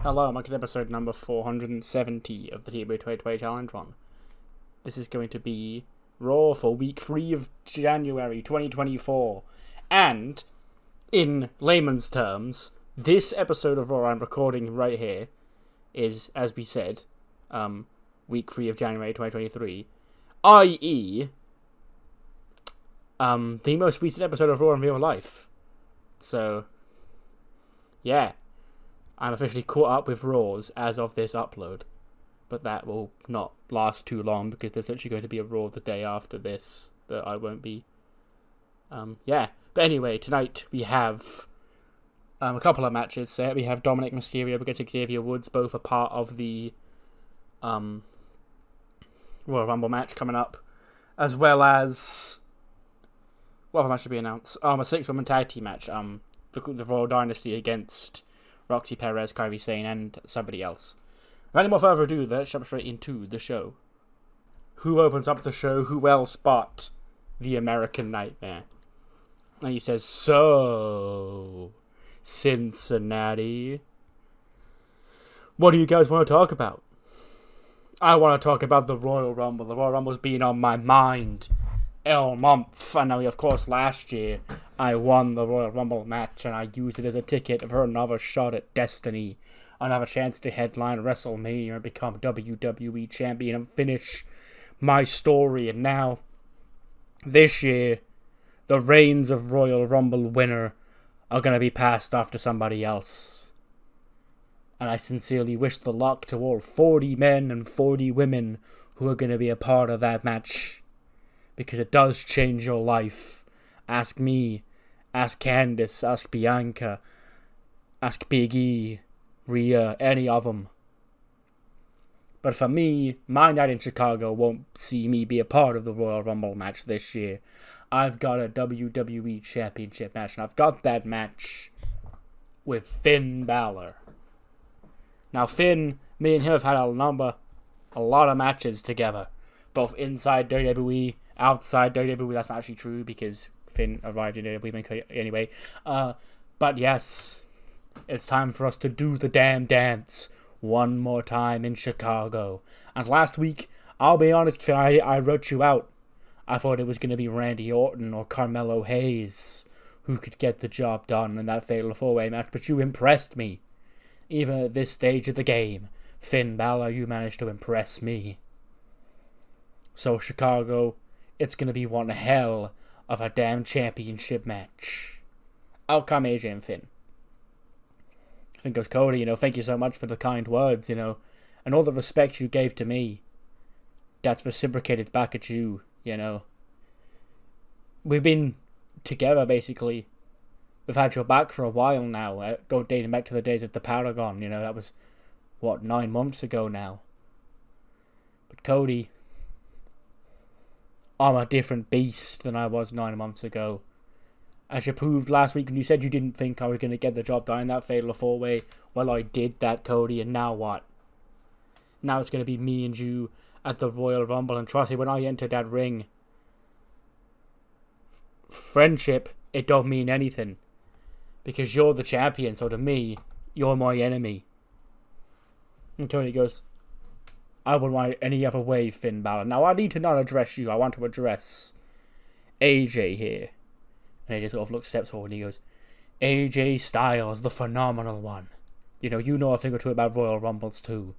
Hello, I'm at episode number 470 of the TEW 2020 Challenge Run. This is going to be Raw for week 3 of January 2024. And, in layman's terms, this episode of Raw I'm recording right here is, as we said, week 3 of January 2023, i.e., the most recent episode of Raw in real life. So, yeah. I'm officially caught up with Raws as of this upload. But that will not last too long because there's actually going to be a Raw the day after this that I won't be. Yeah. But anyway, tonight we have a couple of matches set. We have Dominic Mysterio against Xavier Woods, both a part of the Royal Rumble match coming up. As well as... what other match should be announced? A 6-woman tag team match. The Royal Dynasty against Roxy Perez, Kairi Sane, and somebody else. Without any more further ado, let's jump straight into the show. Who opens up the show? Who else but the American Nightmare? And he says, "So, Cincinnati, what do you guys want to talk about?" I want to talk about the Royal Rumble. The Royal Rumble's been on my mind all month. I know, of course, last year I won the Royal Rumble match and I used it as a ticket for another shot at destiny. Another chance to headline WrestleMania and become WWE Champion and finish my story. And now, this year, the reins of Royal Rumble winner are going to be passed off to somebody else. And I sincerely wish the luck to all 40 men and 40 women who are going to be a part of that match. Because it does change your life. Ask me, ask Candice, ask Bianca, ask Big E, Rhea, any of them. But for me, my night in Chicago won't see me be a part of the Royal Rumble match this year. I've got a WWE Championship match, and I've got that match with Finn Balor. Now, Finn, me and him have had a lot of matches together, both inside WWE, outside WWE. That's not actually true because Finn arrived in WWE anyway. But yes, it's time for us to do the damn dance one more time in Chicago. And last week, I'll be honest, Finn, I wrote you out. I thought it was going to be Randy Orton or Carmelo Hayes who could get the job done in that fatal 4-way match, but you impressed me. Even at this stage of the game, Finn Balor, you managed to impress me. So Chicago, it's going to be one hell of a damn championship match. Out come AJ and Finn. I think it was Cody, thank you so much for the kind words, and all the respect you gave to me. That's reciprocated back at you, We've been together, basically. We've had your back for a while now, dating back to the days of the Paragon, that was, 9 months ago now. But Cody, I'm a different beast than I was 9 months ago. As you proved last week when you said you didn't think I was going to get the job done in that fatal 4-way. Well, I did that, Cody, and now what? Now it's going to be me and you at the Royal Rumble, and trust me, when I enter that ring, friendship, it don't mean anything. Because you're the champion, so to me, you're my enemy. And Tony goes, I wouldn't want it any other way, Finn Balor. Now, I need to not address you. I want to address AJ here. And AJ sort of steps forward and he goes, AJ Styles, the phenomenal one. You know a thing or two about Royal Rumbles too.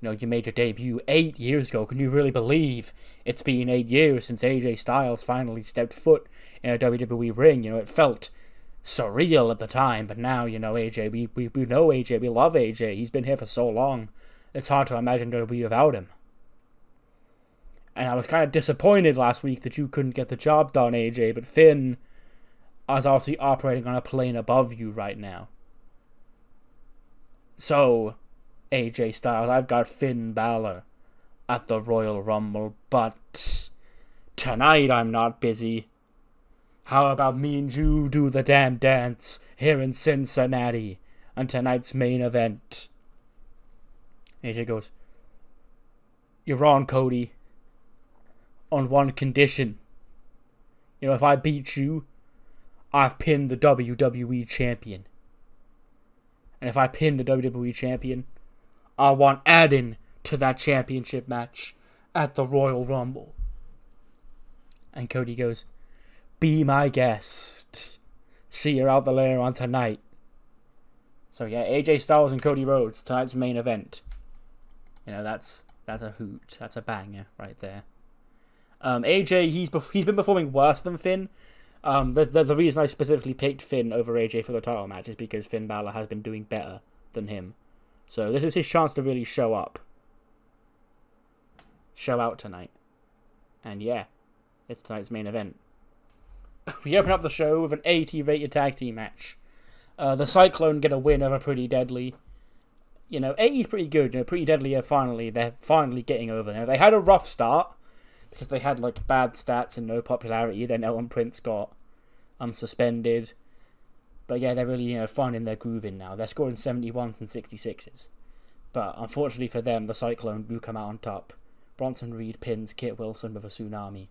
You made your debut 8 years ago. Can you really believe it's been 8 years since AJ Styles finally stepped foot in a WWE ring? It felt surreal at the time, but now, AJ, we know AJ, we love AJ. He's been here for so long. It's hard to imagine WWE without him. And I was kind of disappointed last week that you couldn't get the job done, AJ, but Finn is obviously operating on a plane above you right now. So, AJ Styles, I've got Finn Balor at the Royal Rumble, but tonight I'm not busy. How about me and you do the damn dance here in Cincinnati on tonight's main event? AJ goes, you're wrong, Cody. On one condition. If I beat you, I've pinned the WWE Champion. And if I pin the WWE Champion, I want add-in to that championship match at the Royal Rumble. And Cody goes, be my guest. See you out there later on tonight. So yeah, AJ Styles and Cody Rhodes, tonight's main event. You know, that's a hoot. That's a banger right there. AJ, he's been performing worse than Finn. The reason I specifically picked Finn over AJ for the title match is because Finn Balor has been doing better than him. So this is his chance to really show up. Show out tonight. And yeah, it's tonight's main event. We open up the show with an 80 rated tag team match. The Cyclone get a win over Pretty Deadly. You know, 80's pretty good. You know, Pretty Deadly they're finally getting over there. They had a rough start because they had like bad stats and no popularity. Then Elton Prince got suspended. But yeah, they're really, finding their grooving now. They're scoring 71s and 66s. But unfortunately for them, the Cyclone do come out on top. Bronson Reed pins Kit Wilson with a tsunami.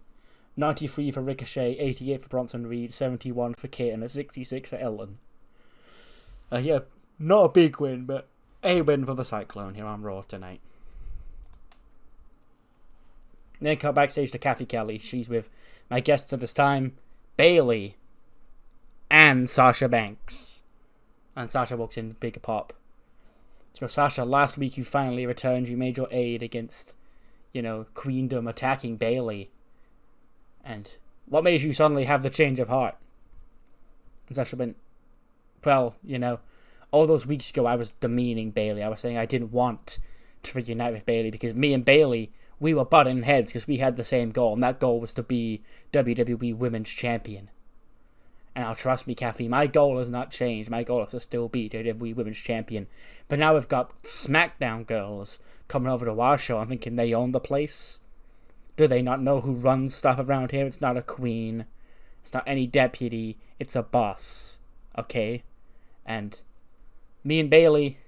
93 for Ricochet, 88 for Bronson Reed, 71 for Kit, and a 66 for Elton. Yeah, not a big win, but a win for the Cyclone here on Raw tonight. Then cut backstage to Kathy Kelly. She's with my guests at this time, Bayley and Sasha Banks. And Sasha walks in, big pop. So Sasha, last week you finally returned. You made your aid against, Queendom attacking Bayley. And what made you suddenly have the change of heart? And Sasha went, well, all those weeks ago I was demeaning Bayley. I was saying I didn't want to reunite with Bayley because me and Bayley, we were butting heads because we had the same goal. And that goal was to be WWE Women's Champion. And now trust me, Kathy, my goal has not changed. My goal is to still be WWE Women's Champion. But now we've got SmackDown girls coming over to our show. I'm thinking they own the place. Do they not know who runs stuff around here? It's not a queen. It's not any deputy. It's a boss. Okay? And me and Bayley,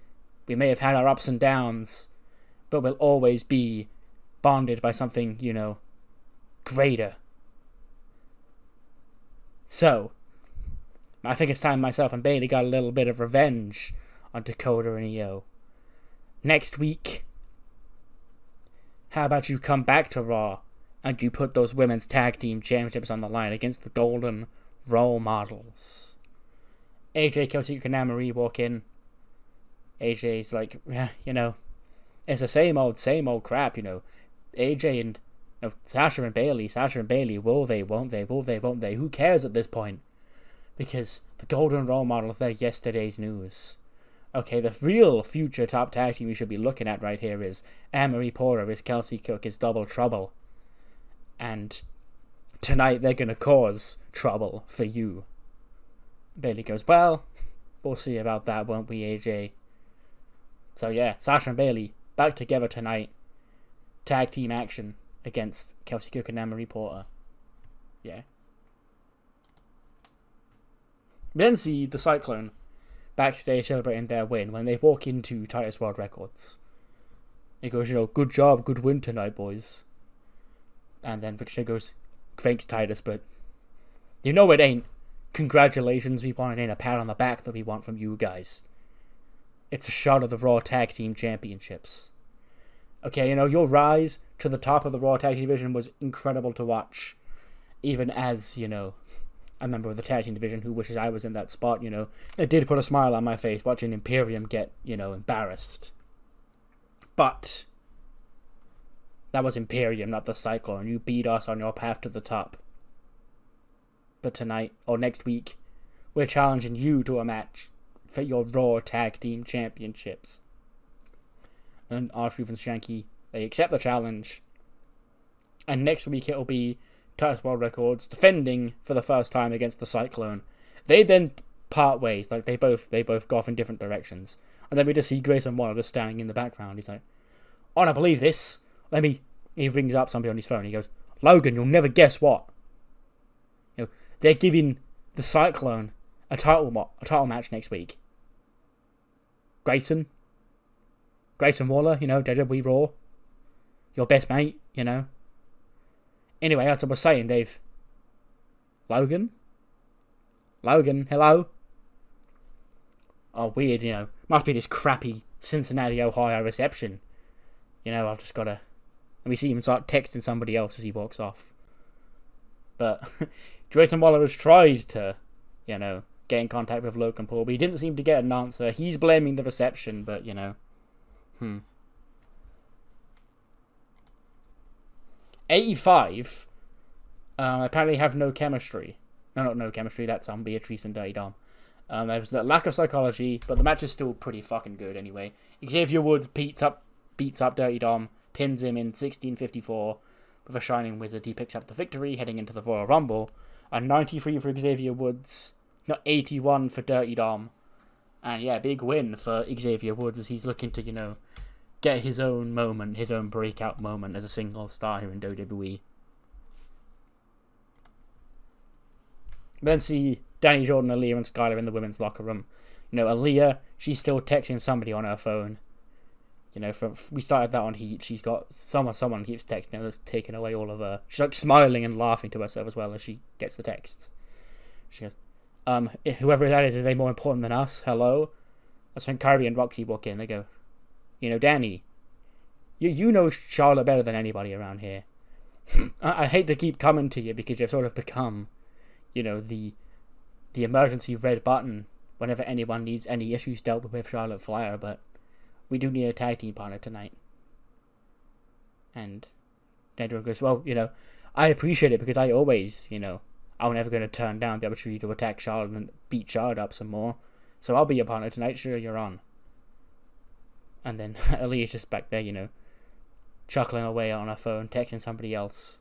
we may have had our ups and downs, but we'll always be bonded by something, greater. So, I think it's time myself and Bayley got a little bit of revenge on Dakota and Io. Next week, how about you come back to Raw and you put those women's tag team championships on the line against the Golden Role Models? AJ, Kelsey, and Marie walk in. AJ's like, yeah, it's the same old crap, AJ and Sasha and Bayley, will they, won't they? Who cares at this point? Because the Golden Role Models, they're yesterday's news. Okay, the real future top tag team we should be looking at right here is Anne-Marie Porter, is Kelsey Cook, is Double Trouble. And tonight they're going to cause trouble for you. Bayley goes, well, we'll see about that, won't we, AJ? So yeah, Sasha and Bayley back together tonight. Tag team action against Kelsey Cook and Anne-Marie Porter. Yeah. We then see the Cyclone backstage celebrating their win when they walk into Titus World Records. He goes, good job, good win tonight, boys. And then Ricochet goes, thanks, Titus, but it ain't. Congratulations, we want it ain't a pat on the back that we want from you guys. It's a shot of the Raw Tag Team Championships. Okay, your rise to the top of the Raw Tag Team division was incredible to watch. Even as, a member of the Tag Team division who wishes I was in that spot, It did put a smile on my face watching Imperium get, embarrassed. But that was Imperium, not the Cyclone. You beat us on your path to the top. But tonight, or next week, we're challenging you to a match for your Raw Tag Team Championships. And R-Truth and Shanky, they accept the challenge. And next week it'll be Titus World Records defending for the first time against the Cyclone. They then part ways, like they both go off in different directions. And then we just see Grayson Waller just standing in the background. He's like, I don't believe this. He rings up somebody on his phone. He goes, Logan, you'll never guess what. They're giving the Cyclone a title match next week. Grayson Waller, WWE Raw. Your best mate, Anyway, as I was saying, Dave. Logan, hello? oh, weird, must be this crappy Cincinnati, Ohio reception. I've just got to... And we see him start texting somebody else as he walks off. But Grayson Waller has tried to, get in contact with Logan Paul, but he didn't seem to get an answer. He's blaming the reception, but, 85 apparently have no chemistry. No, not no chemistry, that's Beatrice and Dirty Dom. There's a lack of psychology, but the match is still pretty fucking good anyway. Xavier Woods beats up Dirty Dom, pins him in 16:54 with a Shining Wizard. He picks up the victory heading into the Royal Rumble. A 93 for Xavier Woods, not 81 for Dirty Dom. And yeah, big win for Xavier Woods as he's looking to, get his own moment, his own breakout moment as a single star here in WWE. Then see Danny Jordan, Aaliyah, and Skylar in the women's locker room. Aaliyah, she's still texting somebody on her phone. We started that on Heat. She's got someone keeps texting her that's taking away all of her. She's like smiling and laughing to herself as well as she gets the texts. She goes, whoever that is they more important than us? Hello? That's when Kyrie and Roxy walk in. They go, Danny, you know Charlotte better than anybody around here. I hate to keep coming to you because you've sort of become, the emergency red button whenever anyone needs any issues dealt with Charlotte Flair, but we do need a tag team partner tonight. And Daniel goes, well, I appreciate it because I always, I'm never going to turn down the opportunity to attack Charlotte and beat Charlotte up some more. So I'll be your partner tonight. Sure, you're on. And then Aaliyah's just back there, chuckling away on her phone, texting somebody else.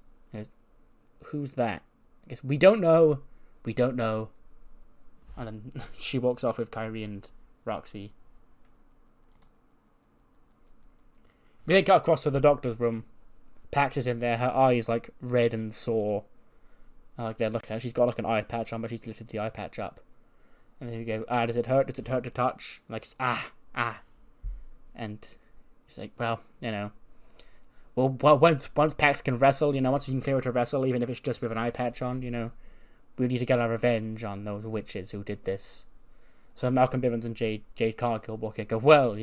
Who's that? I guess we don't know. And then she walks off with Kyrie and Roxy. We then cut across to the doctor's room. Pax is in there. Her eyes red and sore. They're looking at her. She's got an eye patch on, but she's lifted the eye patch up. And then you go, does it hurt? Does it hurt to touch? And she's like, well, once Pax can wrestle, once we can clear her to wrestle, even if it's just with an eye patch on, we need to get our revenge on those witches who did this. So Malcolm Bivens and Jade Cargill walk in and go, well,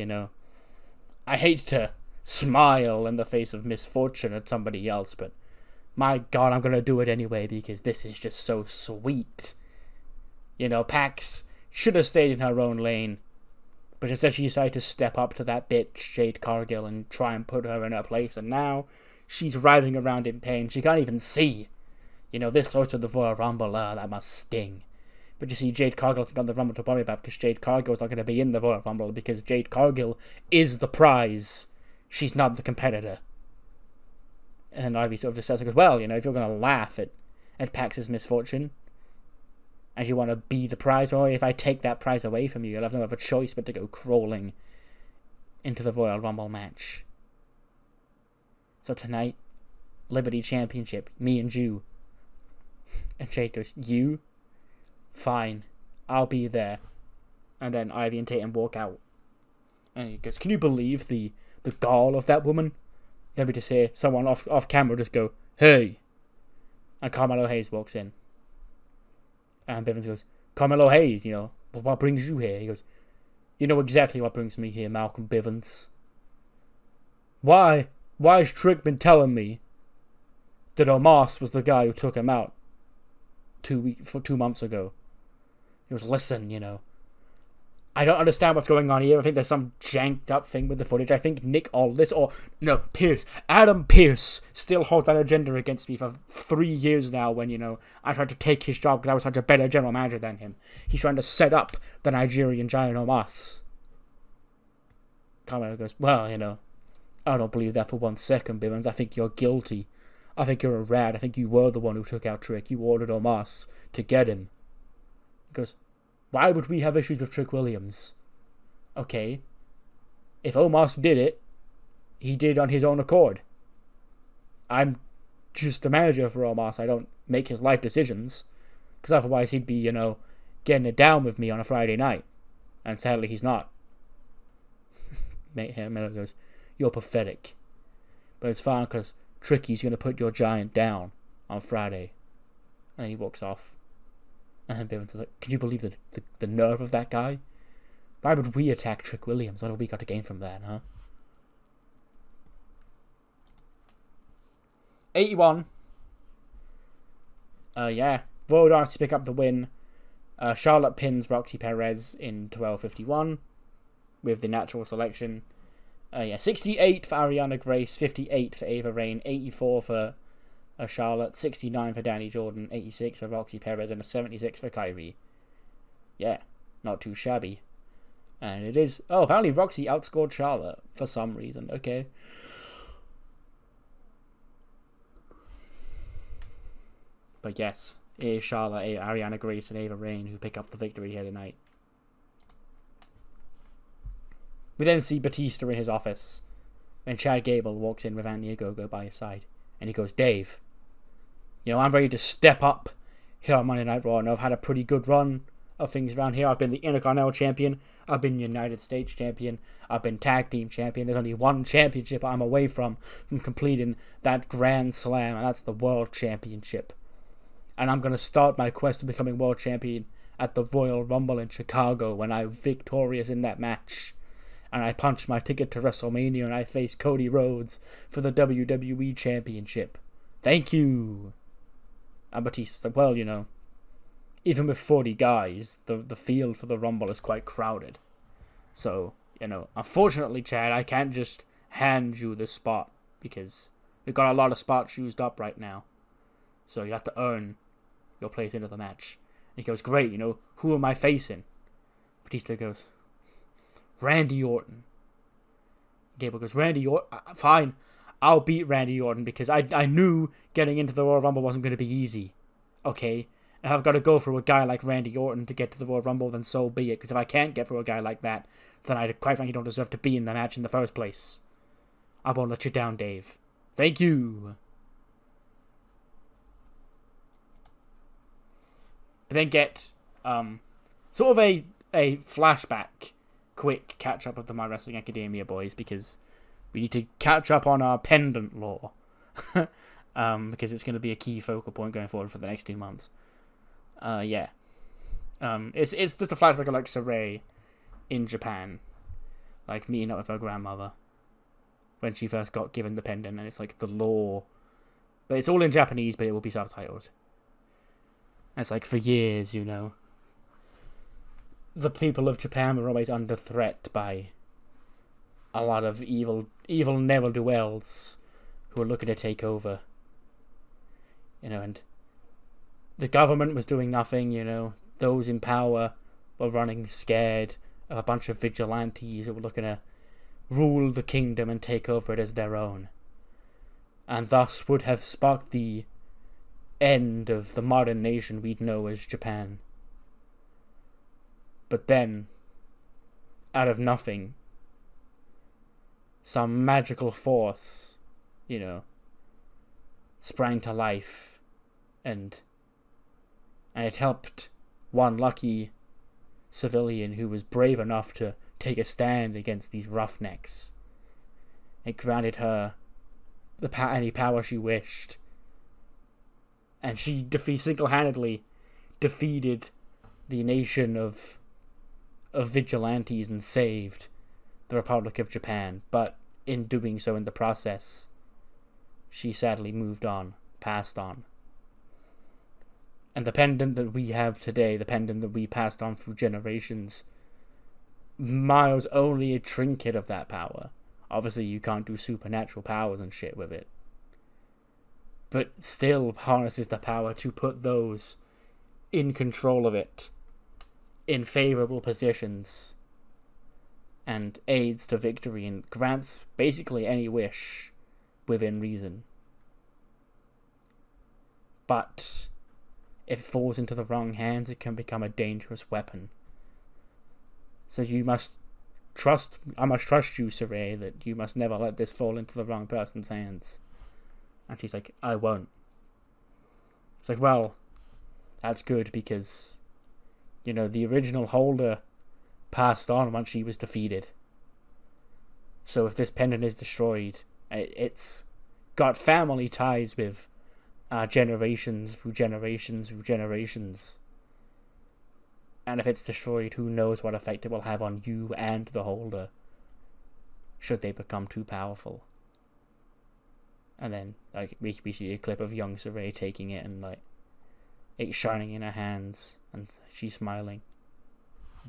I hate to smile in the face of misfortune at somebody else, but my God, I'm going to do it anyway because this is just so sweet. Pax should have stayed in her own lane, but instead she decided to step up to that bitch, Jade Cargill, and try and put her in her place, and now she's writhing around in pain. She can't even see. This close to the Royal Rumble, that must sting. But you see, Jade Cargill's got the Rumble to worry about because Jade Cargill's not going to be in the Royal Rumble because Jade Cargill is the prize. She's not the competitor. And Ivy sort of just says, well, if you're going to laugh at Pax's misfortune, and you want to be the prize, well, if I take that prize away from you, you'll have no other choice but to go crawling into the Royal Rumble match. So tonight, Liberty Championship, me and you. And Jade goes, you? Fine, I'll be there. And then Ivy and Tatum walk out. And he goes, can you believe the gall of that woman? Then we just hear someone off camera just go, hey. And Carmelo Hayes walks in. And Bivens goes, Carmelo Hayes, what brings you here? He goes, you know exactly what brings me here, Malcolm Bivens. Why has Trick been telling me that Omos was the guy who took him out 2 months ago? He goes, listen, I don't understand what's going on here. I think there's some janked up thing with the footage. I think Adam Pearce still holds that agenda against me for 3 years now when, I tried to take his job because I was such a better general manager than him. He's trying to set up the Nigerian giant Omos. Carmelo goes, well, I don't believe that for 1 second, Bivens. I think you're guilty. I think you're a rat. I think you were the one who took out Trick. You ordered Omos to get him. He goes, why would we have issues with Trick Williams? Okay. If Omos did it, he did on his own accord. I'm just the manager for Omos. I don't make his life decisions. Because otherwise he'd be, getting it down with me on a Friday night. And sadly he's not. Miller goes, you're pathetic. But it's fine because Tricky's going to put your giant down on Friday. And he walks off. And then Bivens is like, can you believe the nerve of that guy? Why would we attack Trick Williams? What have we got to gain from that, huh? 81. Yeah. Road Odyssey to pick up the win. Charlotte pins Roxy Perez in 12:51 with the natural selection. 68 for Ariana Grace, 58 for Ava Raine, 84 for Charlotte, 69 for Danny Jordan, 86 for Roxy Perez, and a 76 for Kyrie. Yeah, not too shabby. And it is... Oh, apparently Roxy outscored Charlotte for some reason. Okay. But yes, it is Charlotte, Ariana Grace, and Ava Raine who pick up the victory here tonight. We then see Batista in his office, and Chad Gable walks in with Anthony Ogogo by his side. And he goes, Dave, I'm ready to step up here on Monday Night Raw. And I've had a pretty good run of things around here. I've been the Intercontinental Champion. I've been United States Champion. I've been Tag Team Champion. There's only one championship I'm away from completing that Grand Slam, and that's the World Championship. And I'm going to start my quest to becoming World Champion at the Royal Rumble in Chicago when I'm victorious in that match. And I punch my ticket to WrestleMania and I face Cody Rhodes for the WWE Championship. Thank you. And Batista's like, well, even with 40 guys, the field for the Rumble is quite crowded. So, unfortunately, Chad, I can't just hand you this spot because we've got a lot of spots used up right now. So you have to earn your place into the match. And he goes, great, who am I facing? Batista goes, Randy Orton. Gable goes, Randy Orton? Fine, I'll beat Randy Orton because I knew getting into the Royal Rumble wasn't going to be easy. Okay? If I've got to go through a guy like Randy Orton to get to the Royal Rumble, then so be it. Because if I can't get through a guy like that, then I quite frankly don't deserve to be in the match in the first place. I won't let you down, Dave. Thank you. But then get sort of a flashback, quick catch-up of the My Wrestling Academia boys, because we need to catch up on our pendant lore. Because it's going to be a key focal point going forward for the next 2 months. It's just a flashback of, Saray in Japan. Meeting up with her grandmother when she first got given the pendant, and it's the lore. But it's all in Japanese, but it will be subtitled. And it's for years, the people of Japan were always under threat by a lot of evil ne'er-do-wells who were looking to take over. And the government was doing nothing, those in power were running scared of a bunch of vigilantes who were looking to rule the kingdom and take over it as their own. And thus would have sparked the end of the modern nation we'd know as Japan. But then, out of nothing, some magical force, sprang to life, and it helped one lucky civilian who was brave enough to take a stand against these roughnecks. It granted her any power she wished, and she single-handedly defeated the nation of vigilantes and saved the Republic of Japan. But in doing so, in the process, she sadly passed on. And the pendant that we have today, the pendant that we passed on through generations, Miles only a trinket of that power. Obviously, you can't do supernatural powers and shit with it, but still harnesses the power to put those in control of it in favorable positions and aids to victory and grants basically any wish within reason. But if it falls into the wrong hands, it can become a dangerous weapon. So I must trust you, Saray, that you must never let this fall into the wrong person's hands. And she's like, I won't. It's like, well, that's good because, the original holder passed on once she was defeated. So if this pendant is destroyed, it's got family ties with generations through generations through generations. And if it's destroyed, who knows what effect it will have on you and the holder, should they become too powerful. And then, like, we see a clip of young Saray taking it, and, like, it's shining in her hands, and she's smiling.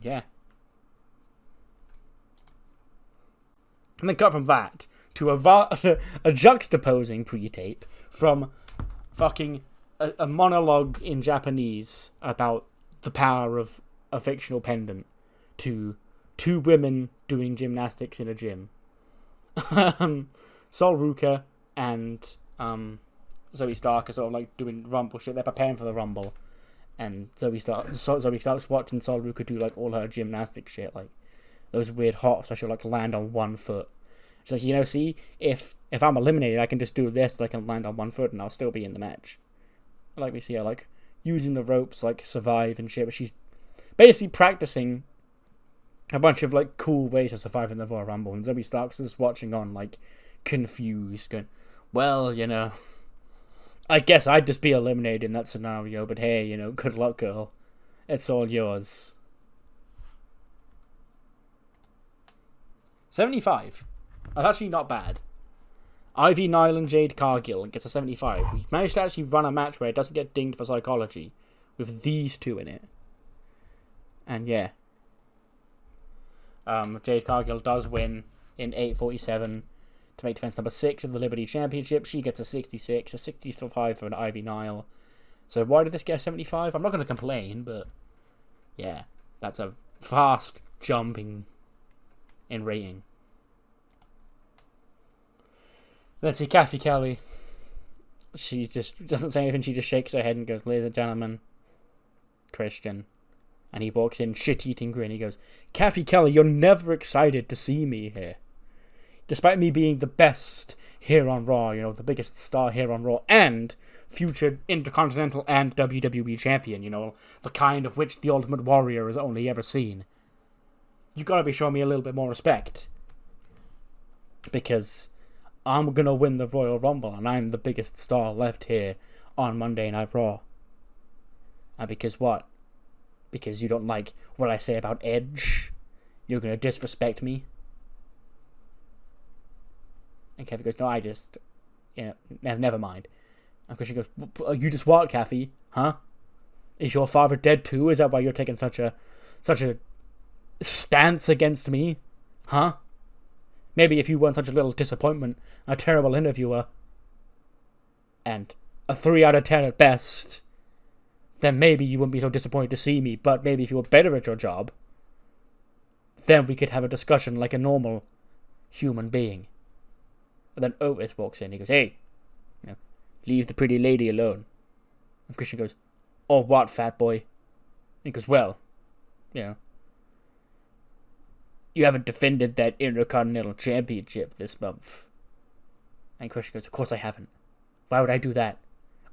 Yeah. And then cut from that to a juxtaposing pre-tape from fucking a monologue in Japanese about the power of a fictional pendant to two women doing gymnastics in a gym. Sol Ruca and Zoe Stark are sort of like doing Rumble shit. They're preparing for the Rumble, and Zoe Stark's watching Sol Ruca do like all her gymnastic shit, like those weird hops where she'll like land on one foot. She's like, see, if I'm eliminated, I can just do this, so I can land on one foot, and I'll still be in the match. Like we see her like using the ropes, like survive and shit, but she's basically practicing a bunch of like cool ways to survive in the Royal Rumble, and Zoe Stark's just watching on, like confused, going, well, I guess I'd just be eliminated in that scenario, but hey, good luck, girl. It's all yours. 75. That's actually not bad. Ivy Nile and Jade Cargill gets a 75. We managed to actually run a match where it doesn't get dinged for psychology with these two in it. And yeah. Jade Cargill does win in 8:47 to make defense number 6 of the Liberty Championship. She gets a 66, a 65 for an Ivy Nile. So why did this get a 75? I'm not going to complain, but yeah, that's a fast jump in rating. Let's see, Kathy Kelly. She just doesn't say anything. She just shakes her head and goes, ladies and gentlemen, Christian. And he walks in, shit-eating grin. He goes, Kathy Kelly, you're never excited to see me here. Despite me being the best here on Raw, the biggest star here on Raw, and future Intercontinental and WWE champion, the kind of which the Ultimate Warrior has only ever seen. You gotta be showing me a little bit more respect. Because I'm gonna win the Royal Rumble, and I'm the biggest star left here on Monday Night Raw. And because what? Because you don't like what I say about Edge? You're gonna disrespect me? And Kathy goes, no, I just, never mind. And Christian goes, you just what, Kathy? Huh? Is your father dead too? Is that why you're taking such a stance against me? Huh? Maybe if you weren't such a little disappointment, a terrible interviewer, and a 3 out of 10 at best, then maybe you wouldn't be so disappointed to see me. But maybe if you were better at your job, then we could have a discussion like a normal human being. And then Otis walks in. He goes, hey, leave the pretty lady alone. And Christian goes, oh, what, fat boy? He goes, well, you haven't defended that Intercontinental Championship this month. And Christian goes, of course I haven't. Why would I do that?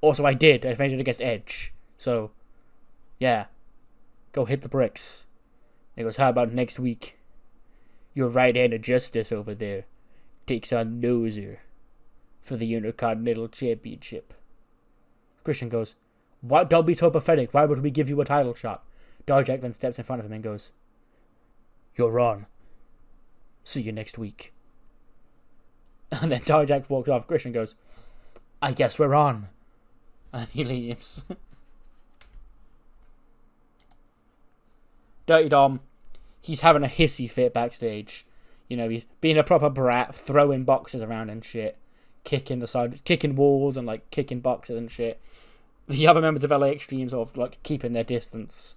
Also, I did. I defended against Edge. So, yeah. Go hit the bricks. And he goes, how about next week? Your right hand of justice over there takes on Noser for the Intercontinental Championship. Christian goes, what? Don't be so pathetic. Why would we give you a title shot? Dijak then steps in front of him and goes, you're on. See you next week. And then Dijak walks off. Christian goes, I guess we're on. And he leaves. Dirty Dom, he's having a hissy fit backstage. He's being a proper brat, throwing boxes around and shit. Kicking walls and like kicking boxes and shit. The other members of LA Extreme sort of like keeping their distance.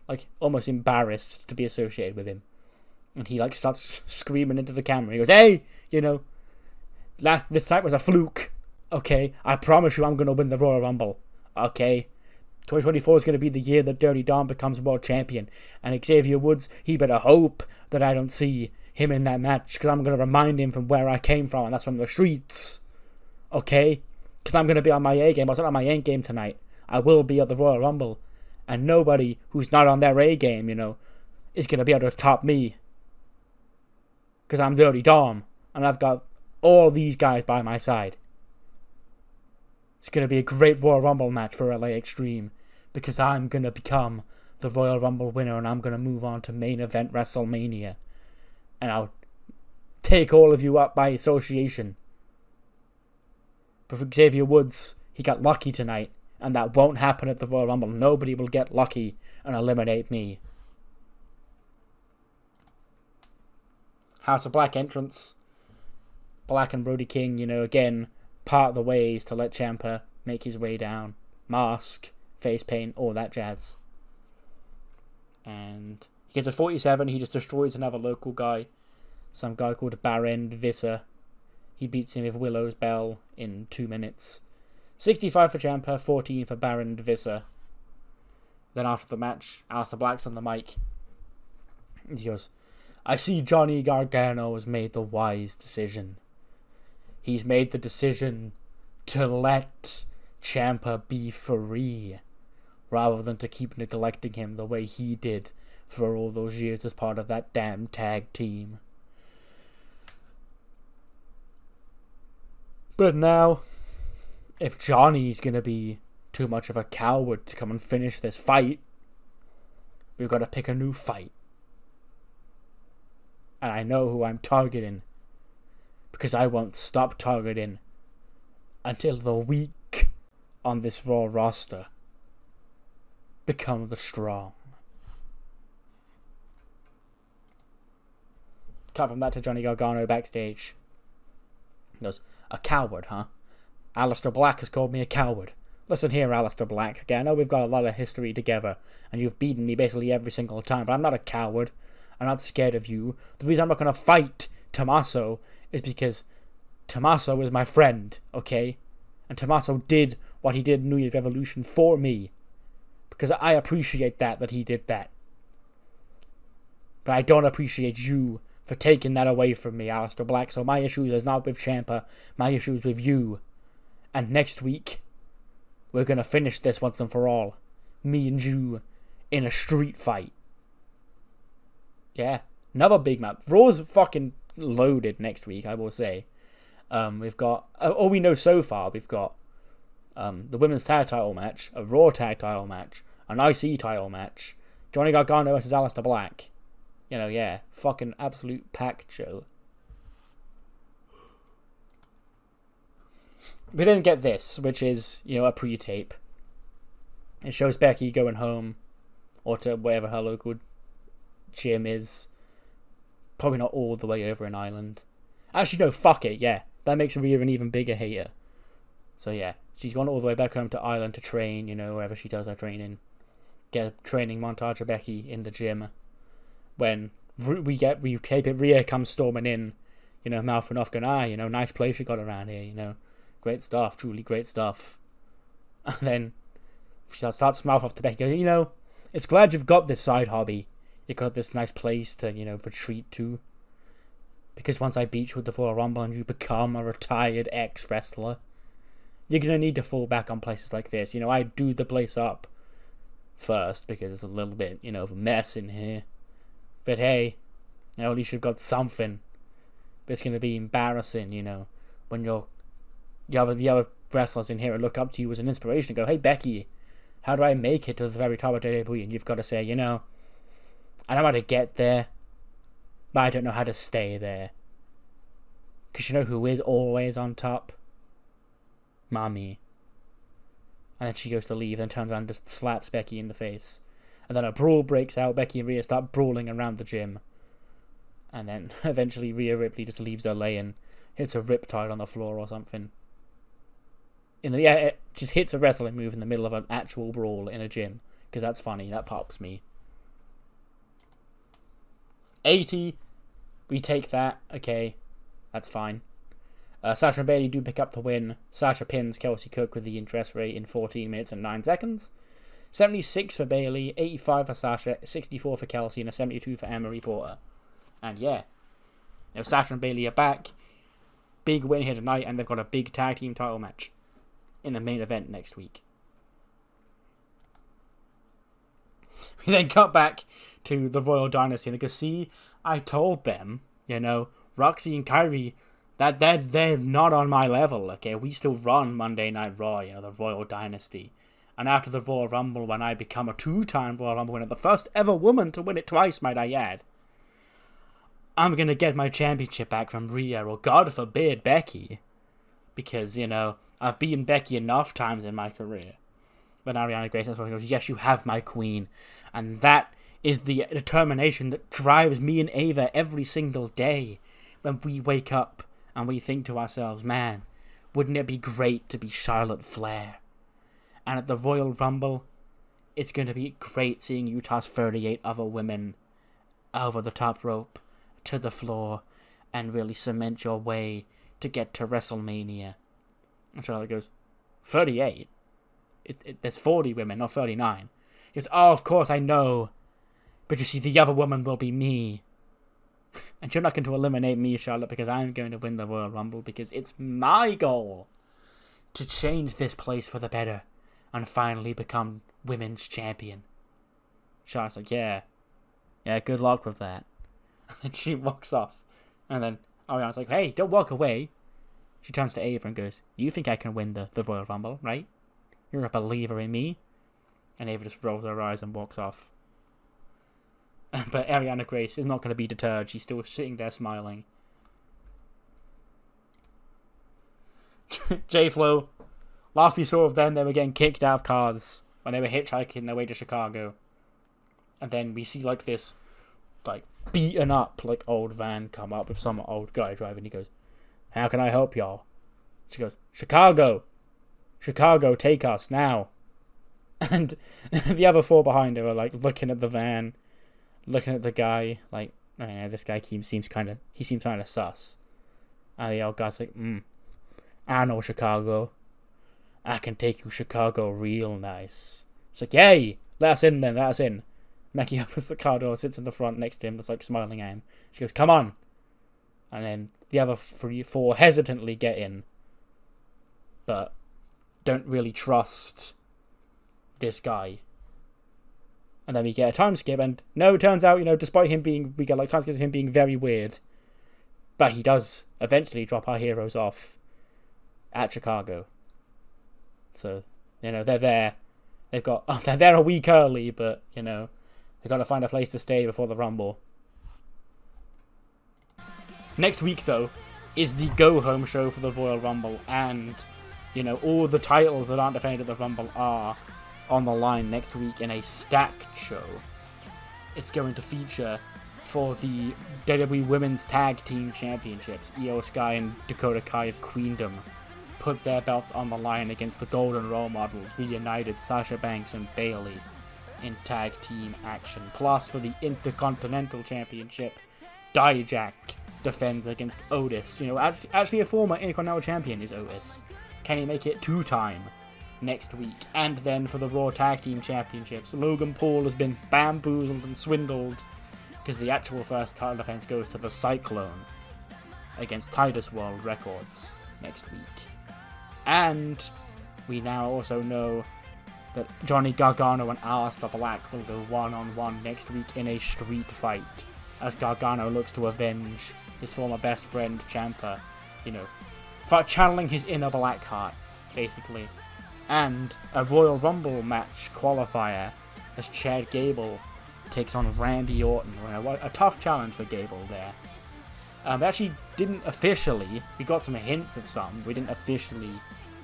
Like almost embarrassed to be associated with him. And he like starts screaming into the camera. He goes, hey, this time was a fluke. Okay, I promise you I'm going to win the Royal Rumble. Okay, 2024 is going to be the year that Dirty Dom becomes world champion. And Xavier Woods, he better hope that I don't see him in that match. Because I'm going to remind him from where I came from. And that's from the streets. Okay? Because I'm going to be on my A game. I was not on my A game tonight. I will be at the Royal Rumble. And nobody who's not on their A game, is going to be able to top me. Because I'm Dirty Dom. And I've got all these guys by my side. It's going to be a great Royal Rumble match for LA Extreme. Because I'm going to become the Royal Rumble winner, and I'm going to move on to main event WrestleMania. And I'll take all of you up by association. But for Xavier Woods, he got lucky tonight, and that won't happen at the Royal Rumble. Nobody will get lucky and eliminate me. House of Black entrance. Black and Brody King, again, part of the ways to let Ciampa make his way down. Mask, face paint, all that jazz. And he gets a 47. He just destroys another local guy. Some guy called Baron Visser. He beats him with Willow's Bell in 2 minutes. 65 for Ciampa, 14 for Baron Visser. Then after the match, Aleister Black's on the mic. And he goes, I see Johnny Gargano has made the wise decision. He's made the decision to let Ciampa be free, rather than to keep neglecting him the way he did for all those years as part of that damn tag team. But now, if Johnny's gonna be too much of a coward to come and finish this fight, we've got to pick a new fight. And I know who I'm targeting, because I won't stop targeting until the weak on this Raw roster become the strong. Cut from that to Johnny Gargano backstage. He goes, a coward, huh? Aleister Black has called me a coward. Listen here, Aleister Black. Okay, I know we've got a lot of history together, and you've beaten me basically every single time, but I'm not a coward. I'm not scared of you. The reason I'm not going to fight Tommaso is because Tommaso is my friend, okay? And Tommaso did what he did in New Year's Revolution for me. Because I appreciate that he did that. But I don't appreciate you for taking that away from me, Aleister Black. So my issue is not with Ciampa. My issue is with you. And next week, we're going to finish this once and for all. Me and you in a street fight. Yeah, another big match. Raw's fucking loaded next week, I will say. We've got, all we know so far, we've got the women's tag title match, a Raw tag title match, an IC title match, Johnny Gargano versus Aleister Black. Yeah, fucking absolute packed show. We didn't get this, which is, a pre-tape. It shows Becky going home, or to wherever her local gym is. Probably not all the way over in Ireland. Actually, no, fuck it, yeah. That makes Rhea an even bigger hater. So yeah, she's gone all the way back home to Ireland to train, wherever she does her training. Get a training montage of Becky in the gym. When we tape it, Rhea comes storming in, mouthing off, going, nice place you got around here, great stuff, truly great stuff. And then she starts to mouth off to Becky, going, it's glad you've got this side hobby. You got this nice place to, retreat to. Because once I beat you with the Royal Rumble and you become a retired ex-wrestler, you're going to need to fall back on places like this. I do the place up first because it's a little bit, of a mess in here. But hey, at least you've got something. But it's going to be embarrassing, when the other wrestlers in here look up to you as an inspiration and go, hey, Becky, how do I make it to the very top of WWE? And you've got to say, I know how to get there, but I don't know how to stay there. Because you know who is always on top? Mommy. And then she goes to leave and turns around and just slaps Becky in the face. And then a brawl breaks out. Becky and Rhea start brawling around the gym. And then eventually Rhea Ripley just leaves her laying, hits a riptide on the floor or something. It just hits a wrestling move in the middle of an actual brawl in a gym. Because that's funny. That pops me. 80. We take that. Okay. That's fine. Sasha and Bayley do pick up the win. Sasha pins Kelsey Cook with the interest rate in 14 minutes and 9 seconds. 76 for Bayley, 85 for Sasha, 64 for Kelsey, and a 72 for Anne-Marie Porter. And yeah, Sasha and Bayley are back. Big win here tonight, and they've got a big tag team title match in the main event next week. We then cut back to the Royal Dynasty, and they go, see, I told them, Roxy and Kyrie, that they're not on my level, okay? We still run Monday Night Raw, the Royal Dynasty. And after the Royal Rumble, when I become a 2-time Royal Rumble winner, the first ever woman to win it twice, might I add, I'm going to get my championship back from Rhea, or God forbid, Becky. Because, you know, I've beaten Becky enough times in my career. Then Ariana Grace goes, yes, you have my queen. And that is the determination that drives me and Ava every single day. When we wake up and we think to ourselves, man, wouldn't it be great to be Charlotte Flair? And at the Royal Rumble, it's going to be great seeing you toss 38 other women over the top rope to the floor and really cement your way to get to WrestleMania. And Charlotte goes, 38? There's 40 women, not 39. He goes, oh, of course, I know. But you see, the other woman will be me. And you're not going to eliminate me, Charlotte, because I'm going to win the Royal Rumble, because it's my goal to change this place for the better and finally become women's champion. Charlotte's like, yeah, good luck with that. And she walks off. And then Ariana's like, hey, don't walk away. She turns to Ava and goes, you think I can win the Royal Rumble, right? You're a believer in me? And Ava just rolls her eyes and walks off. But Ariana Grace is not going to be deterred. She's still sitting there smiling. J-Flo. Last we saw of them, they were getting kicked out of cars when they were hitchhiking their way to Chicago. And then we see like this, like, beaten up, like, old van come up with some old guy driving. He goes, how can I help y'all? She goes, Chicago, take us now. And the other four behind her are like looking at the van, looking at the guy, like, oh, yeah, this guy seems kind of sus. And the old guy's like, I know Chicago. I can take you Chicago real nice. It's like, yay, let us in then, let us in. Mackie opens the car door, sits in the front next to him, that's like smiling at him. She goes, come on. And then the other four hesitantly get in, but don't really trust this guy. And then we get a time skip, and no, it turns out, you know, despite him being, we get like time skips of him being very weird, but he does eventually drop our heroes off at Chicago. So, you know, they're there. They're there a week early, but, you know, they've got to find a place to stay before the Rumble. Next week, though, is the go-home show for the Royal Rumble, and, you know, all the titles that aren't defended at the Rumble are on the line next week in a stacked show. It's going to feature, for the WWE Women's Tag Team Championships, Io Sky and Dakota Kai of Queendom put their belts on the line against the Golden Role Models, reunited Sasha Banks and Bayley in tag team action. Plus, for the Intercontinental Championship, Dijak defends against Otis. You know, actually a former Intercontinental Champion is Otis. Can he make it 2-time next week? And then for the Raw Tag Team Championships, Logan Paul has been bamboozled and swindled because the actual first title defense goes to the Cyclone against Titus World Records next week. And we now also know that Johnny Gargano and Aleister Black will go one-on-one next week in a street fight, as Gargano looks to avenge his former best friend Ciampa, you know, for channeling his inner Blackheart, basically. And a Royal Rumble match qualifier as Chad Gable takes on Randy Orton. A tough challenge for Gable there. We actually didn't officially, we got some hints of some, we didn't officially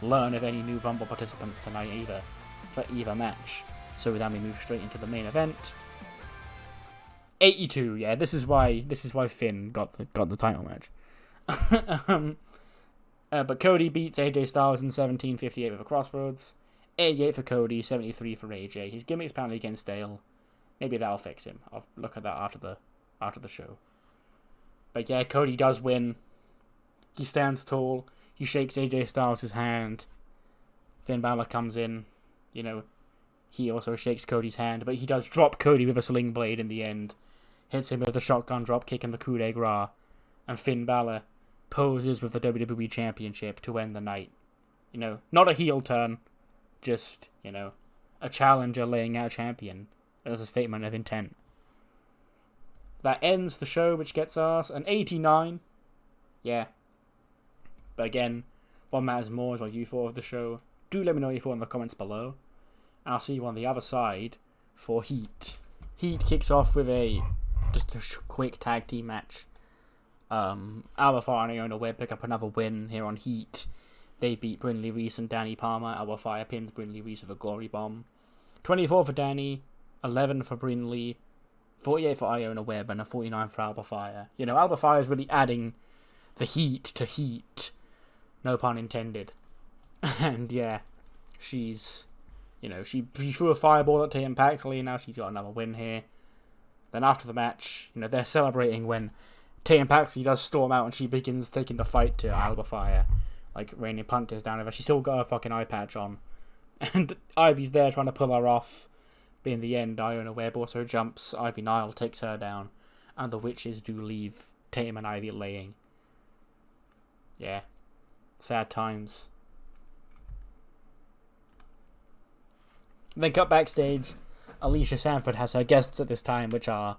learn of any new Rumble participants tonight either, for either match. So then we move straight into the main event. 82, yeah, this is why Finn got the title match. But Cody beats AJ Styles in 17:58 with a Crossroads. 88 for Cody, 73 for AJ. His gimmick's apparently getting stale. Maybe that'll fix him. I'll look at that after the show. But yeah, Cody does win. He stands tall. He shakes AJ Styles' hand. Finn Balor comes in. You know, he also shakes Cody's hand, but he does drop Cody with a sling blade in the end. Hits him with a shotgun drop kick and the coup de grace. And Finn Balor poses with the WWE Championship to end the night. You know, not a heel turn. Just, you know, a challenger laying out a champion as a statement of intent. That ends the show, which gets us an 89. Yeah. But again, what matters more is what you thought of the show. Do let me know what you thought in the comments below. And I'll see you on the other side for Heat. Heat kicks off with just a quick tag team match. Alba Fire and Iona Webb pick up another win here on Heat. They beat Brindley Reese and Danny Palmer. Alba Fire pins Brindley Reese with a glory bomb. 24 for Danny, 11 for Brindley, 48 for Iona Webb, and a 49 for Alba Fire. You know, Alba Fire is really adding the heat to Heat. No pun intended. And yeah, she's, you know, she threw a fireball at Tay Impact. Now she's got another win here. Then after the match, you know, they're celebrating when Tay Impact does storm out and she begins taking the fight to Alba Fire. Like, raining punches down over. She's still got her fucking eye patch on. And Ivy's there trying to pull her off. But in the end, Iona Webb also jumps. Ivy Nile takes her down. And the witches do leave Tatum and Ivy laying. Yeah. Sad times. Then cut backstage. Alicia Sanford has her guests at this time, which are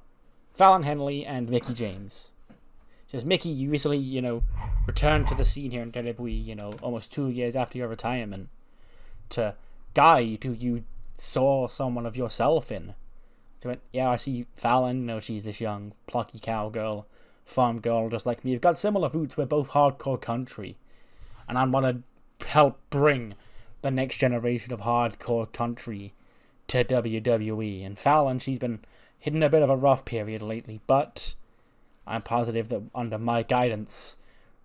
Fallon Henley and Mickie James. She says, Mickie, you recently, you know, returned to the scene here in WWE, you know, almost 2 years after your retirement, to guide who you saw someone of yourself in. She went, yeah, I see Fallon, you know, she's this young, plucky cowgirl, farm girl just like me. We've got similar roots, we're both hardcore country. And I want to help bring the next generation of hardcore country to WWE. And Fallon, she's been hitting a bit of a rough period lately, but I'm positive that under my guidance,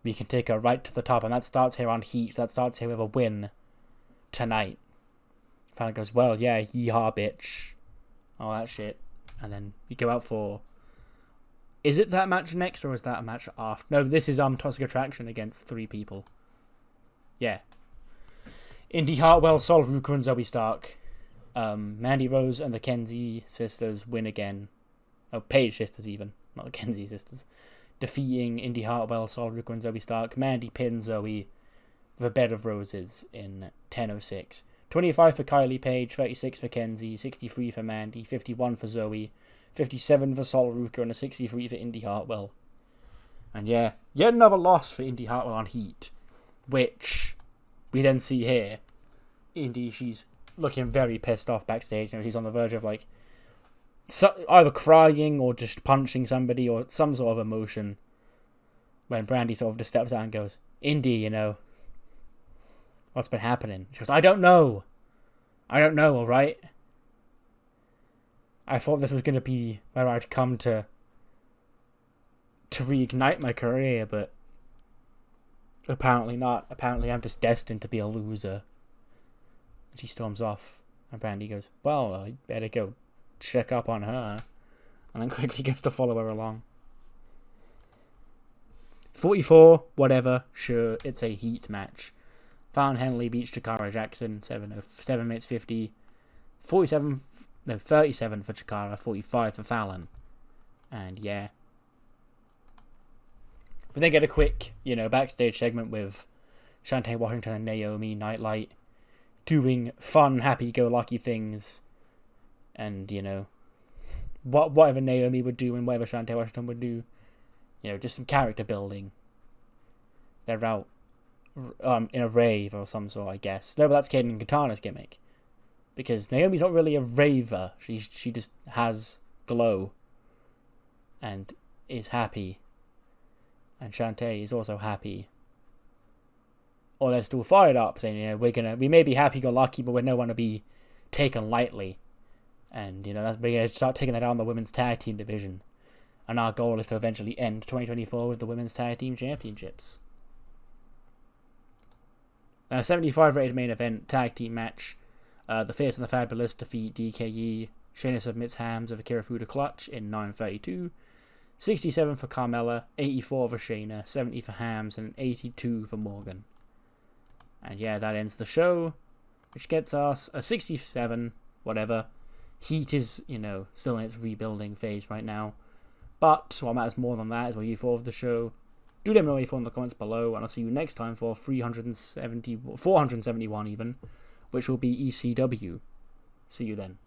we can take her right to the top. And that starts here on Heat. That starts here with a win tonight. Fallon goes, well, yeah, yeehaw, bitch. All that shit. And then we go out for... Is it that match next, or is that a match after? No, this is Toxic Attraction against 3 people. Yeah. Indy Hartwell, Sol Ruca, and Zoe Stark. Mandy Rose and the Kenzie sisters win again. Oh, Paige sisters even. Not the Kenzie sisters. Defeating Indy Hartwell, Sol Ruca, and Zoe Stark. Mandy pins Zoe with a bed of roses in 10:06. 25 for Kylie Paige, 36 for Kenzie, 63 for Mandy, 51 for Zoe, 57 for Sol Ruca, and a 63 for Indy Hartwell. And yeah, yet another loss for Indy Hartwell on Heat, which we then see here. Indy, she's looking very pissed off backstage. You know, she's on the verge of like either crying or just punching somebody or some sort of emotion. When Brandy sort of just steps out and goes, Indy, you know, what's been happening? She goes, I don't know, alright? I thought this was going to be where I'd come to reignite my career, but apparently not. Apparently I'm just destined to be a loser. And she storms off, and Brandy goes, well, I better go check up on her, and then quickly goes to follow her along. 44, whatever, sure, it's a Heat match. Fallon Henley beats Chikara Jackson, 7 minutes 50. 37 for Chikara, 45 for Fallon. And yeah. But they get a quick, you know, backstage segment with Shantae Washington and Naomi Nightlight doing fun, happy-go-lucky things. And, you know, whatever Naomi would do and whatever Shantae Washington would do. You know, just some character building. They're out in a rave or some sort, I guess. No, but that's Kaden and Katana's gimmick. Because Naomi's not really a raver. She just has glow. And is happy. And Shantae is also happy. Or they're still fired up, saying, you know, we may be happy-go-lucky, but we don't want to be taken lightly. And, you know, we're going to start taking that on the women's tag team division. And our goal is to eventually end 2024 with the women's tag team championships. A 75 rated main event tag team match. The Fierce and the Fabulous defeat DKE. Shayna submits Hams of Akira Fuda clutch in 9:32. 67 for Carmella, 84 for Shayna, 70 for Hams, and 82 for Morgan. And yeah, that ends the show, which gets us a 67, whatever. Heat is, you know, still in its rebuilding phase right now. But what matters more than that is what you thought of the show. Do let me know what you thought in the comments below, and I'll see you next time for 471 even, which will be ECW. See you then.